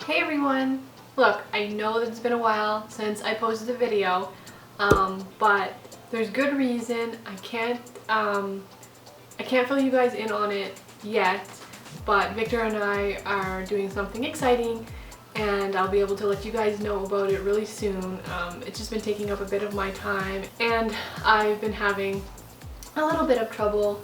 Hey everyone! Look, I know that it's been a while since I posted a video, but there's good reason. I can't fill you guys in on it yet, but Victor and I are doing something exciting and I'll be able to let you guys know about it really soon. It's just been taking up a bit of my time and I've been having a little bit of trouble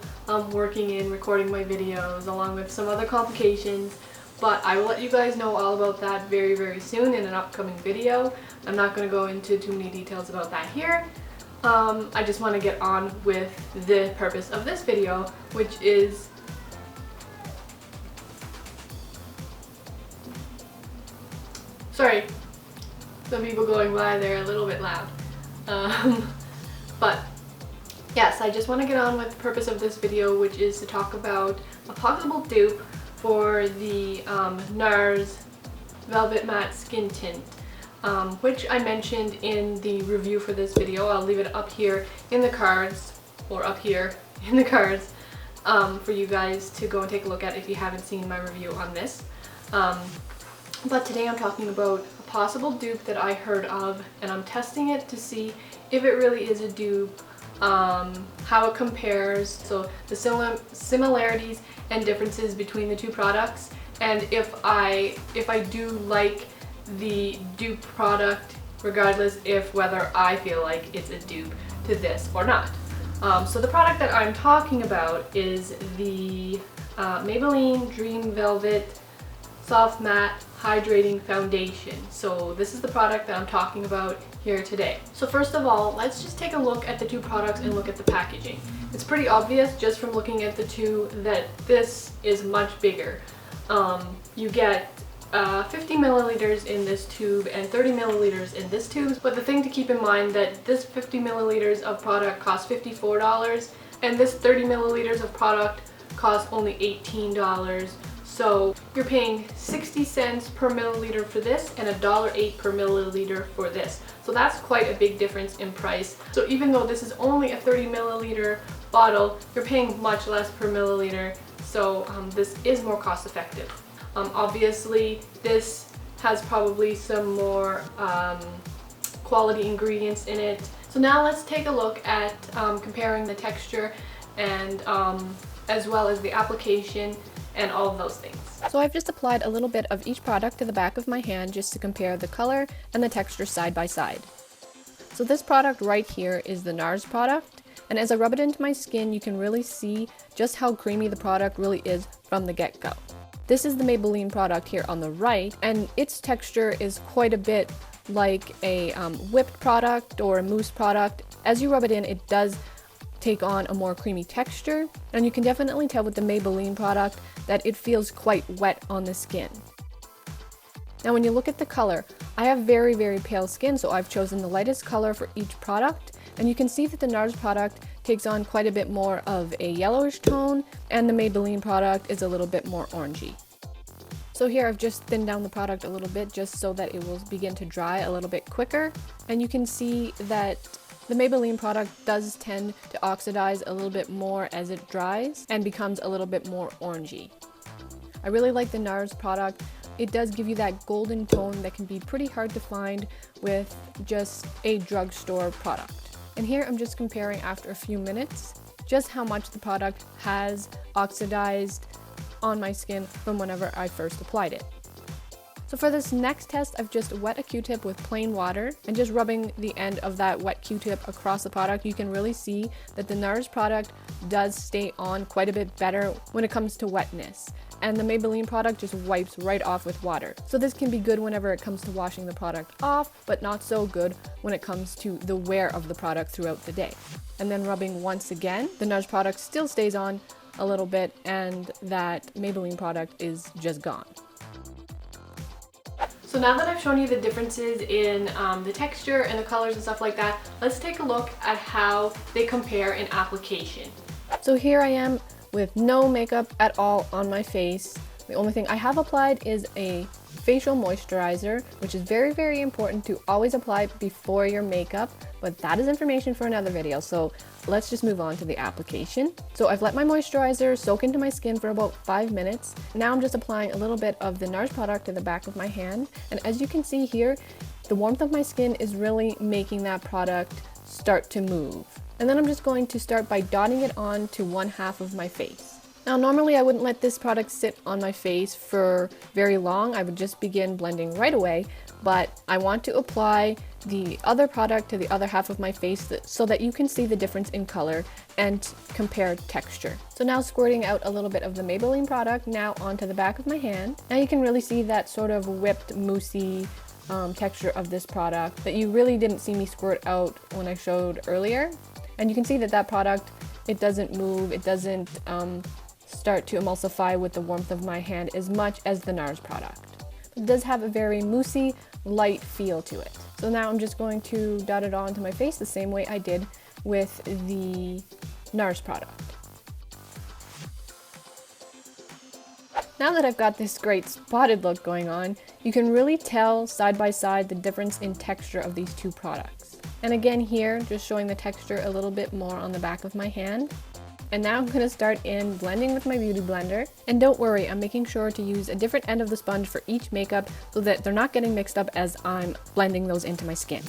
working and recording my videos along with some other complications. But I will let you guys know all about that very, very soon in an upcoming video. I'm not going to go into too many details about that here. I just want to get on with the purpose of this video, which is sorry, some people going by there a little bit loud. But yes, I just want to get on with the purpose of this video, which is to talk about a possible dupe for the Nars Velvet Matte Skin Tint, which I mentioned in the review for this video. I'll leave it up here in the cards, or up here in the cards, for you guys to go and take a look at if you haven't seen my review on this. But today I'm talking about a possible dupe that I heard of, and I'm testing it to see if it really is a dupe, how it compares, so the similarities and differences between the two products, and if I do like the dupe product, regardless if whether I feel like it's a dupe to this or not. So the product that I'm talking about is the Maybelline Dream Velvet Soft Matte Hydrating Foundation. So this is the product that I'm talking about here today. So first of all, let's just take a look at the two products and look at the packaging. It's pretty obvious just from looking at the two that this is much bigger. You get 50 milliliters in this tube and 30 milliliters in this tube, but the thing to keep in mind that this 50 milliliters of product costs $54 and this 30 milliliters of product costs only $18. So you're paying 60 cents per milliliter for this and $1.08 per milliliter for this. So that's quite a big difference in price. So even though this is only a 30 milliliter bottle, you're paying much less per milliliter. So this is more cost effective. Obviously this has probably some more quality ingredients in it. So now let's take a look at comparing the texture and as well as the application and all of those things. So I've just applied a little bit of each product to the back of my hand just to compare the color and the texture side by side. So this product right here is the Nars product, and as I rub it into my skin you can really see just how creamy the product really is from the get-go. This is the Maybelline product here on the right, and its texture is quite a bit like a whipped product or a mousse product. As you rub it in, it does take on a more creamy texture, and you can definitely tell with the Maybelline product that it feels quite wet on the skin. Now when you look at the color, I have very, very pale skin, so I've chosen the lightest color for each product, and you can see that the Nars product takes on quite a bit more of a yellowish tone, and the Maybelline product is a little bit more orangey. So here I've just thinned down the product a little bit just so that it will begin to dry a little bit quicker, and you can see that the Maybelline product does tend to oxidize a little bit more as it dries and becomes a little bit more orangey. I really like the Nars product. It does give you that golden tone that can be pretty hard to find with just a drugstore product. And here I'm just comparing after a few minutes just how much the product has oxidized on my skin from whenever I first applied it. So for this next test, I've just wet a Q-tip with plain water and just rubbing the end of that wet Q-tip across the product. You can really see that the Nars product does stay on quite a bit better when it comes to wetness, and the Maybelline product just wipes right off with water. So this can be good whenever it comes to washing the product off, but not so good when it comes to the wear of the product throughout the day. And then rubbing once again, the Nars product still stays on a little bit and that Maybelline product is just gone. So now that I've shown you the differences in the texture and the colors and stuff like that, let's take a look at how they compare in application. So here I am with no makeup at all on my face. The only thing I have applied is a facial moisturizer, which is very, very important to always apply before your makeup, but that is information for another video. So let's just move on to the application. So I've let my moisturizer soak into my skin for about 5 minutes. Now I'm just applying a little bit of the Nars product to the back of my hand. And as you can see here, the warmth of my skin is really making that product start to move. And then I'm just going to start by dotting it on to one half of my face. Now normally I wouldn't let this product sit on my face for very long. I would just begin blending right away, but I want to apply the other product to the other half of my face so that you can see the difference in color and compare texture. So now squirting out a little bit of the Maybelline product now onto the back of my hand. Now you can really see that sort of whipped moussey texture of this product that you really didn't see me squirt out when I showed earlier. And you can see that that product, it doesn't move, it doesn't start to emulsify with the warmth of my hand as much as the Nars product. It does have a very moussey, light feel to it. So now I'm just going to dot it onto my face the same way I did with the Nars product. Now that I've got this great spotted look going on, you can really tell side by side the difference in texture of these two products. And again here, just showing the texture a little bit more on the back of my hand. And now I'm going to start in blending with my beauty blender. And don't worry, I'm making sure to use a different end of the sponge for each makeup so that they're not getting mixed up as I'm blending those into my skin.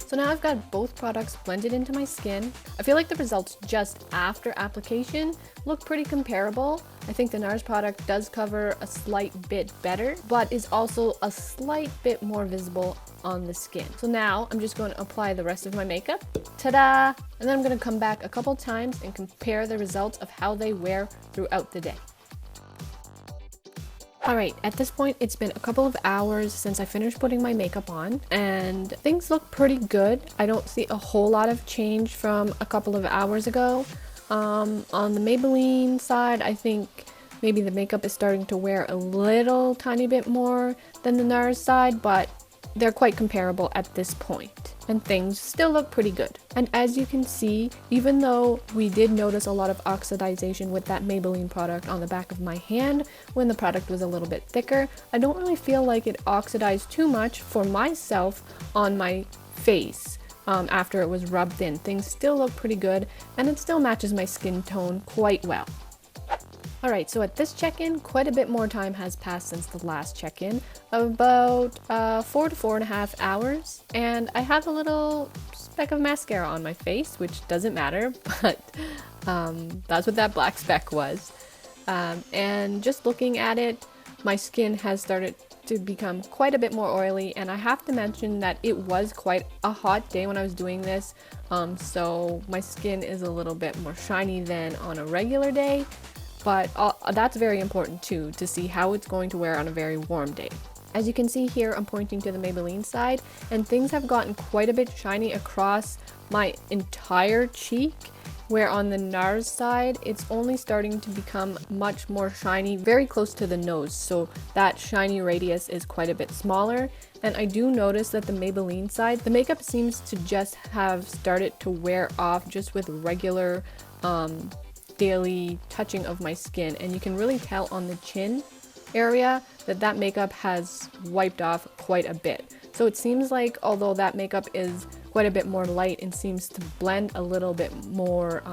So now I've got both products blended into my skin. I feel like the results just after application look pretty comparable. I think the Nars product does cover a slight bit better, but is also a slight bit more visible on the skin. So now I'm just going to apply the rest of my makeup. Ta-da! And then I'm going to come back a couple times and compare the results of how they wear throughout the day. Alright, at this point it's been a couple of hours since I finished putting my makeup on and things look pretty good. I don't see a whole lot of change from a couple of hours ago. On the Maybelline side, I think maybe the makeup is starting to wear a little tiny bit more than the Nars side, but they're quite comparable at this point. And things still look pretty good. And as you can see, even though we did notice a lot of oxidation with that Maybelline product on the back of my hand when the product was a little bit thicker, I don't really feel like it oxidized too much for myself on my face after it was rubbed in. Things still look pretty good and it still matches my skin tone quite well. Alright, so at this check-in, quite a bit more time has passed since the last check-in, about 4 to 4.5 hours, and I have a little speck of mascara on my face, which doesn't matter, but that's what that black speck was. And just looking at it, my skin has started to become quite a bit more oily, and I have to mention that it was quite a hot day when I was doing this, so my skin is a little bit more shiny than on a regular day. But that's very important too, to see how it's going to wear on a very warm day. As you can see here, I'm pointing to the Maybelline side, and things have gotten quite a bit shiny across my entire cheek, where on the Nars side, it's only starting to become much more shiny, very close to the nose, so that shiny radius is quite a bit smaller. And I do notice that the Maybelline side, the makeup seems to just have started to wear off just with regular daily touching of my skin, and you can really tell on the chin area that that makeup has wiped off quite a bit. So it seems like although that makeup is quite a bit more light and seems to blend a little bit more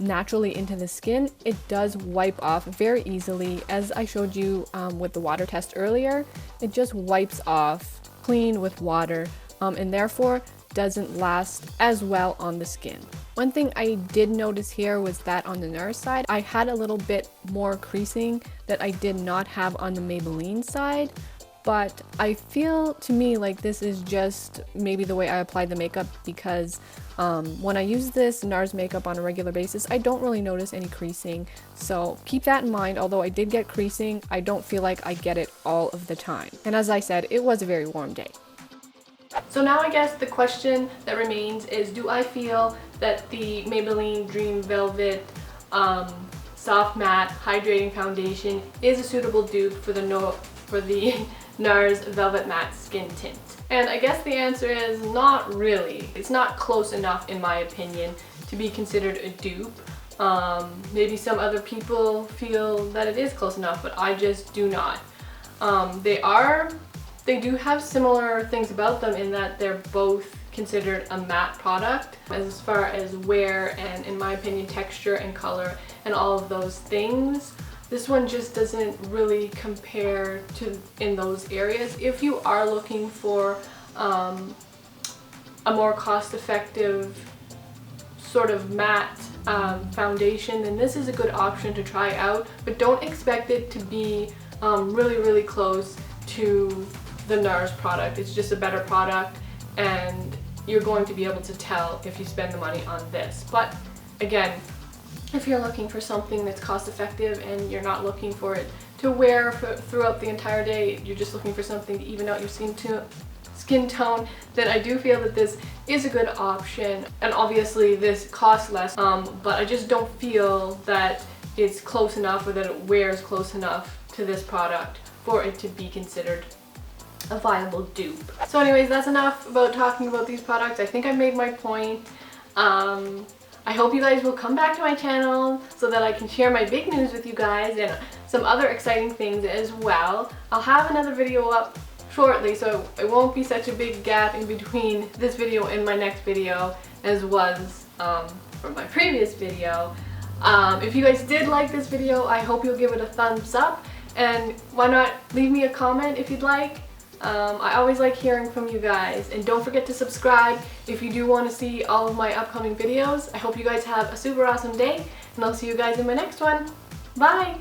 naturally into the skin, it does wipe off very easily. As I showed you with the water test earlier, it just wipes off clean with water and therefore doesn't last as well on the skin. One thing I did notice here was that on the Nars side, I had a little bit more creasing that I did not have on the Maybelline side, but I feel to me like this is just maybe the way I apply the makeup, because when I use this Nars makeup on a regular basis, I don't really notice any creasing. So keep that in mind. Although I did get creasing, I don't feel like I get it all of the time. And as I said, it was a very warm day. So now I guess the question that remains is, do I feel that the Maybelline Dream Velvet Soft Matte Hydrating Foundation is a suitable dupe for the Nars Velvet Matte Skin Tint? And I guess the answer is not really. It's not close enough, in my opinion, to be considered a dupe. Maybe some other people feel that it is close enough, but I just do not. They do have similar things about them in that they're both considered a matte product as far as wear and, in my opinion, texture and color and all of those things. This one just doesn't really compare to in those areas. If you are looking for a more cost-effective sort of matte foundation, then this is a good option to try out, but don't expect it to be really close to the Nars product. It's just a better product, and you're going to be able to tell if you spend the money on this. But again, if you're looking for something that's cost effective and you're not looking for it to wear throughout the entire day, you're just looking for something to even out your skin tone, then I do feel that this is a good option. And obviously this costs less, but I just don't feel that it's close enough or that it wears close enough to this product for it to be considered a viable dupe. So anyways, that's enough about talking about these products. I think I made my point. I hope you guys will come back to my channel so that I can share my big news with you guys and some other exciting things as well. I'll have another video up shortly, so it won't be such a big gap in between this video and my next video as was from my previous video. If you guys did like this video, I hope you'll give it a thumbs up, and why not leave me a comment if you'd like. I always like hearing from you guys, and don't forget to subscribe if you do want to see all of my upcoming videos. I hope you guys have a super awesome day, and I'll see you guys in my next one. Bye!